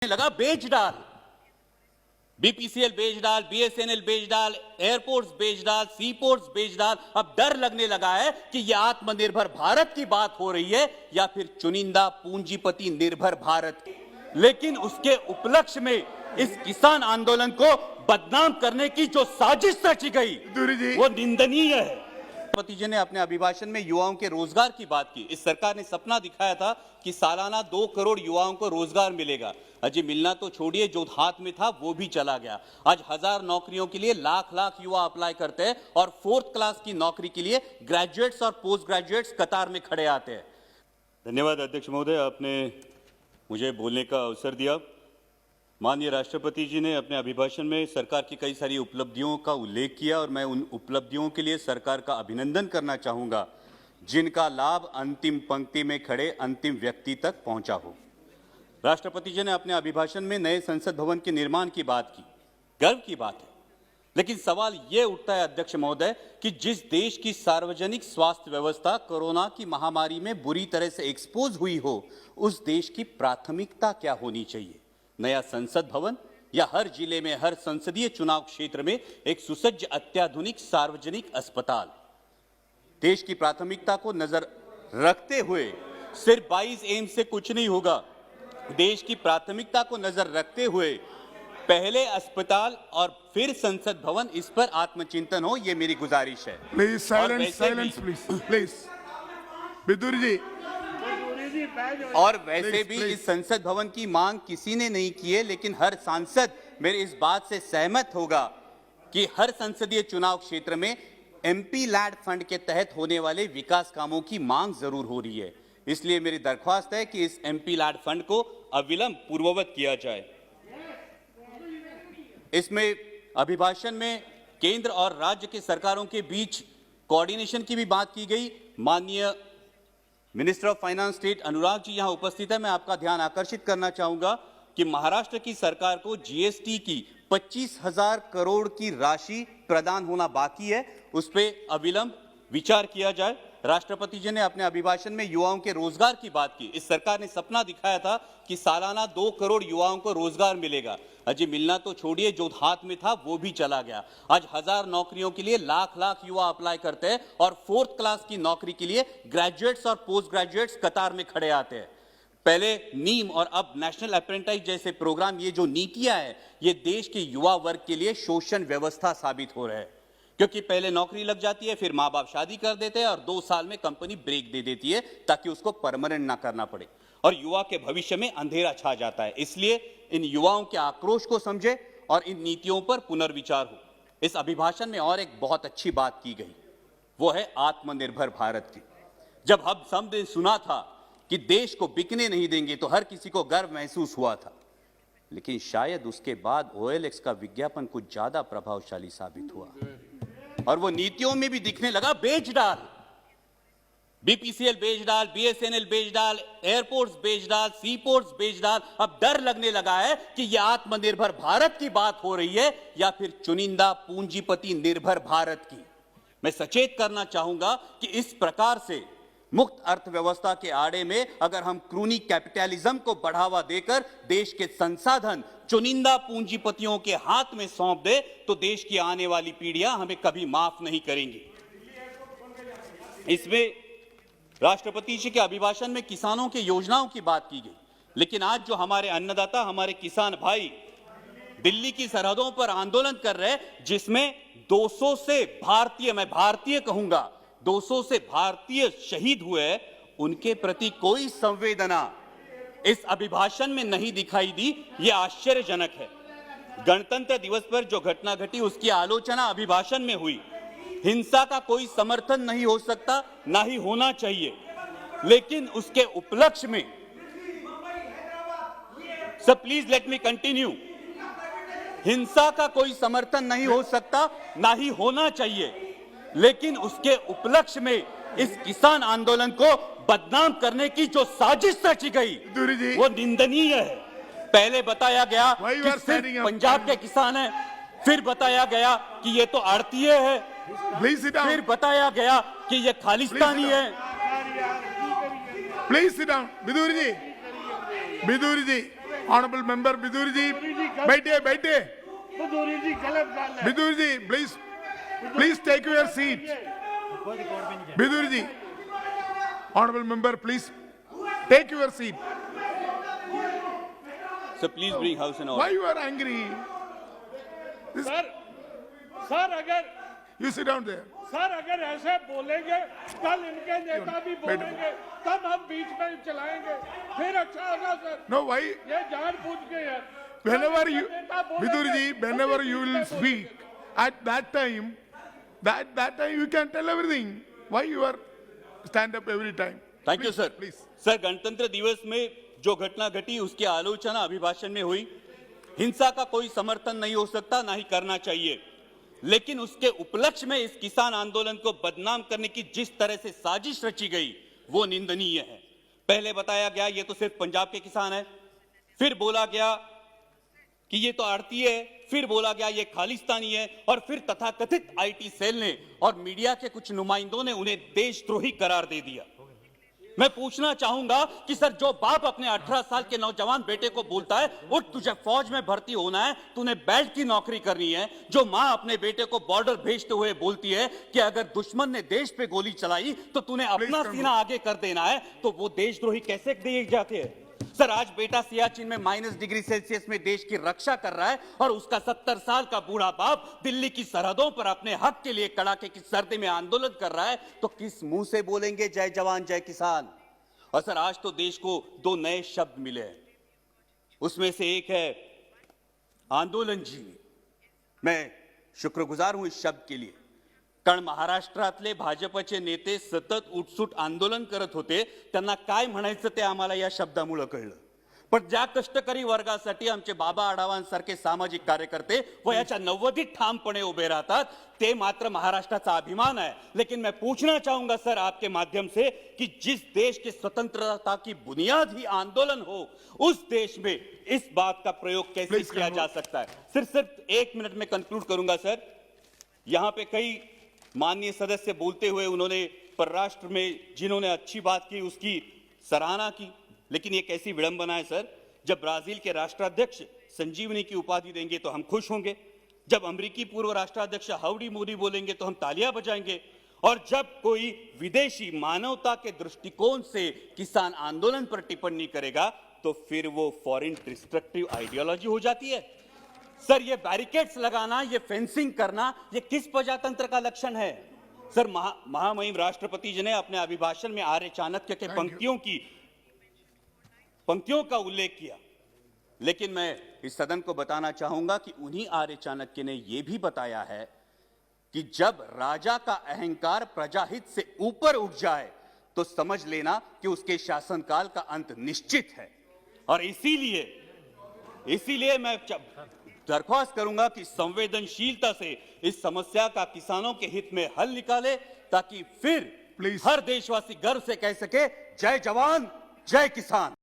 लगा बेच डाल, बीपीसीएल बेच डाल, बीएसएनएल बेच डाल, एयरपोर्ट्स बेच डाल, सीपोर्ट्स बेच डाल। अब डर लगने लगा है कि यह आत्मनिर्भर भारत की बात हो रही है या फिर चुनिंदा पूंजीपति निर्भर भारत की। लेकिन उसके उपलक्ष्य में इस किसान आंदोलन को बदनाम करने की जो साजिश रची गई वो निंदनीय है। राष्ट्रपति जी ने अपने अभिभाषण में युवाओं के रोजगार की बात की। इस सरकार ने सपना दिखाया था कि सालाना 2 करोड़ युवाओं को रोजगार मिलेगा। अजी मिलना तो छोड़िए, जो हाथ में था वो भी चला गया। आज 1000 नौकरियों के लिए लाख युवा अप्लाई करते हैं और 4th क्लास की नौकरी के लिए ग्रेजुएट्स और पोस्ट ग्रेजुएट्स कतार में खड़े आते हैं। धन्यवाद अध्यक्ष महोदय, आपने मुझे बोलने का अवसर दिया। माननीय राष्ट्रपति जी ने अपने अभिभाषण में सरकार की कई सारी उपलब्धियों का उल्लेख किया और मैं उन उपलब्धियों के लिए सरकार का अभिनंदन करना चाहूँगा जिनका लाभ अंतिम पंक्ति में खड़े अंतिम व्यक्ति तक पहुँचा हो। राष्ट्रपति जी ने अपने अभिभाषण में नए संसद भवन के निर्माण की बात की, गर्व की बात है। लेकिन सवाल ये उठता है अध्यक्ष महोदय कि जिस देश की सार्वजनिक स्वास्थ्य व्यवस्था कोरोना की महामारी में बुरी तरह से एक्सपोज हुई हो, उस देश की प्राथमिकता क्या होनी चाहिए? नया संसद भवन या हर जिले में हर संसदीय चुनाव क्षेत्र में एक सुसज्ज अत्याधुनिक सार्वजनिक अस्पताल? देश की प्राथमिकता को नजर रखते हुए सिर्फ 22 एम्स से कुछ नहीं होगा। देश की प्राथमिकता को नजर रखते हुए पहले अस्पताल और फिर संसद भवन, इस पर आत्मचिंतन हो, ये मेरी गुजारिश है। Please silence please Vidur ji. और वैसे भी इस संसद भवन की मांग किसी ने नहीं की है, लेकिन हर सांसद मेरे इस बात से सहमत होगा कि हर संसदीय चुनाव क्षेत्र में एमपी लैड फंड के तहत होने वाले विकास कामों की मांग जरूर हो रही है। इसलिए मेरी दरख्वास्त है कि इस एमपी लैड फंड को अविलंब पूर्ववत किया जाए। इसमें अभिभाषण में केंद्र और राज्य के सरकारों के बीच कोऑर्डिनेशन की भी बात की गई। माननीय minister of finance state Anurag ji यहां उपस्थित है। मैं आपका ध्यान आकर्षित करना चाहूंगा कि महाराष्ट्र की सरकार को जीएसटी की 25,000 करोड़ की राशि प्रदान होना बाकी है, उस पर अविलंब विचार किया जाए। राष्ट्रपति जी ने अपने अभिभाषण में युवाओं के रोजगार की बात की। इस सरकार ने सपना दिखाया था कि सालाना 2 करोड़ युवाओं को रोजगार मिलेगा। अजी मिलना तो छोड़िए, जो हाथ में था वो भी चला गया। आज 1000 नौकरियों के लिए लाख युवा अप्लाई करते हैं और 4th क्लास की नौकरी के लिए ग्रेजुएट्स और पोस्ट ग्रेजुएट्स कतार में खड़े आते हैं। पहले नीम और अब नेशनल अप्रेंटिस जैसे प्रोग्राम, ये जो नीतियां हैं, ये देश के युवा वर्ग के लिए शोषण व्यवस्था साबित हो रहे हैं। क्योंकि पहले नौकरी लग जाती है, फिर माँ बाप शादी कर देते हैं और 2 साल में कंपनी ब्रेक दे देती है ताकि उसको परमानेंट ना करना पड़े और युवा के भविष्य में अंधेरा छा जाता है। इसलिए इन युवाओं के आक्रोश को समझे और इन नीतियों पर पुनर्विचार हो। इस अभिभाषण में और एक बहुत अच्छी बात की गई, वो है आत्मनिर्भर भारत की। जब हम सब ने सुना था कि देश को बिकने नहीं देंगे तो हर किसी को गर्व महसूस हुआ था, लेकिन शायद उसके बाद OLX का विज्ञापन कुछ ज्यादा प्रभावशाली साबित हुआ और वो नीतियों में भी दिखने लगा बेच डाल, बीपीसीएल बेच डाल, बीएसएनएल बेच डाल, एयरपोर्ट्स बेच डाल, सीपोर्ट्स बेच डाल। अब डर लगने लगा है कि यह आत्मनिर्भर भारत की बात हो रही है या फिर चुनिंदा पूंजीपति निर्भर भारत की। मैं सचेत करना चाहूंगा कि इस प्रकार से मुक्त अर्थव्यवस्था के आड़े में अगर हम क्रूनी कैपिटलिज्म को बढ़ावा देकर देश के संसाधन चुनिंदा पूंजीपतियों के हाथ में सौंप दे तो देश की आने वाली पीढ़ियां हमें कभी माफ नहीं करेंगी। इसमें राष्ट्रपति जी के अभिभाषण में किसानों के योजनाओं की बात की गई, लेकिन आज जो हमारे अन्नदाता, हमारे किसान भाई दिल्ली की सरहदों पर आंदोलन कर रहे हैं, जिसमें 200 से भारतीय, मैं भारतीय कहूंगा, 200 से भारतीय शहीद हुए, उनके प्रति कोई संवेदना इस अभिभाषण में नहीं दिखाई दी। यह आश्चर्यजनक है। गणतंत्र दिवस पर जो घटना घटी उसकी आलोचना अभिभाषण में हुई। हिंसा का कोई समर्थन नहीं हो सकता, ना ही होना चाहिए, लेकिन उसके उपलक्ष्य में, sir please let me continue, हिंसा का कोई समर्थन नहीं हो सकता, ना ही होना चाहिए, लेकिन उसके उपलक्ष्य में इस किसान आंदोलन को बदनाम करने की जो साजिश रची गई वो निंदनीय है। पहले बताया गया कि सिर्फ पंजाब के किसान हैं, फिर बताया गया कि ये तो आड़तीय है, फिर बताया गया कि ये खालिस्तानी है। Please sit down. Vidur ji honourable member Bidur ji बैठे बैठे बिदुरी जी गलत गल है Bidur ji please take your seat Bidur ji honourable member please take your seat sir please bring house in order. Why you are angry sir अगर you sit down there sir अगर ऐसे बोलेंगे कल इनके नेता भी बोलेंगे तब हम बीच में चलाएंगे फिर अच्छा होगा सर। नो व्हाई ये जानबूझ के है whenever you Vidur ji whenever you will speak at that time you can tell everything why you are stand up every time thank you Please, sir. please sir गणतंत्र दिवस में जो घटना घटी उसकी आलोचना अभिभाषण में हुई। हिंसा का कोई समर्थन नहीं हो सकता, ना ही करना चाहिए, लेकिन उसके उपलक्ष्य में इस किसान आंदोलन को बदनाम करने की जिस तरह से साजिश रची गई वो निंदनीय है। पहले बताया गया ये तो सिर्फ पंजाब के किसान है, फिर बोला गया कि ये तो आड़ती है, फिर बोला गया ये खालिस्तानी है, और फिर तथाकथित आईटी सेल ने और मीडिया के कुछ नुमाइंदों ने उन्हें देशद्रोही करार दे दिया। मैं पूछना चाहूंगा कि सर जो बाप अपने 18 साल के नौजवान बेटे को बोलता है उठ तुझे फौज में भर्ती होना है, तूने बेल्ट की नौकरी करनी है, जो मां अपने बेटे को बॉर्डर भेजते हुए बोलती है कि अगर दुश्मन ने देश पे गोली चलाई तो तूने अपना सीना आगे कर देना है, तो वो देशद्रोही कैसे दिए जाते हैं? सर आज बेटा सियाचिन में -डिग्री सेल्सियस में देश की रक्षा कर रहा है और उसका 70 साल का बूढ़ा बाप दिल्ली की सरहदों पर अपने हक के लिए कड़ाके की सर्दी में आंदोलन कर रहा है, तो किस मुंह से बोलेंगे जय जवान जय किसान? और सर आज तो देश को 2 नए शब्द मिले हैं, उसमें से एक है आंदोलन जीवी। मैं शुक्रगुजार हूं इस शब्द के लिए, कारण महाराष्ट्रातले भाजपचे नेते सतत उठसूट आंदोलन करत होते, त्यांना काय म्हणायचं ते आम्हाला या शब्दामुळे कळलं। पण ज्या कष्टकरी वर्गासाठी आमचे बाबा आढावांसारखे सामाजिक कार्यकर्ते वयाच्या 90 ठामपणे उभे राहतात, ते मात्र महाराष्ट्राचा अभिमान है। लेकिन मैं पूछना चाहूंगा सर आपके माध्यम से कि जिस देश की स्वतंत्रता की बुनियाद ही आंदोलन हो, उस देश में इस बात का प्रयोग कैसे किया जा सकता है? सिर्फ 1 मिनट में कंक्लूड करूंगा सर। यहां पे कई माननीय सदस्य बोलते हुए उन्होंने परराष्ट्र में जिन्होंने अच्छी बात की उसकी सराहना की, लेकिन ये कैसी विडंबना है सर, जब ब्राजील के राष्ट्राध्यक्ष संजीवनी की उपाधि देंगे तो हम खुश होंगे, जब अमेरिकी पूर्व राष्ट्राध्यक्ष हाउडी मोदी बोलेंगे तो हम तालियां बजाएंगे, और जब कोई विदेशी मानवता के दृष्टिकोण से किसान आंदोलन पर टिप्पणी करेगा तो फिर वो फॉरेन डिस्ट्रक्टिव आइडियोलॉजी हो जाती है। सर ये बैरिकेड्स लगाना, ये फेंसिंग करना, ये किस प्रजातंत्र का लक्षण है? सर महामहिम राष्ट्रपति जी ने अपने अभिभाषण में आर्य चाणक्य के पंक्तियों का उल्लेख किया, लेकिन मैं इस सदन को बताना चाहूंगा कि उन्हीं आर्य चाणक्य ने यह भी बताया है कि जब राजा का अहंकार प्रजाहित से ऊपर उठ जाए तो समझ लेना कि उसके शासनकाल का अंत निश्चित है। और इसीलिए मैं दरख्वास्त करूंगा कि संवेदनशीलता से इस समस्या का किसानों के हित में हल निकाले, ताकि फिर हर देशवासी गर्व से कह सके जय जवान जय किसान।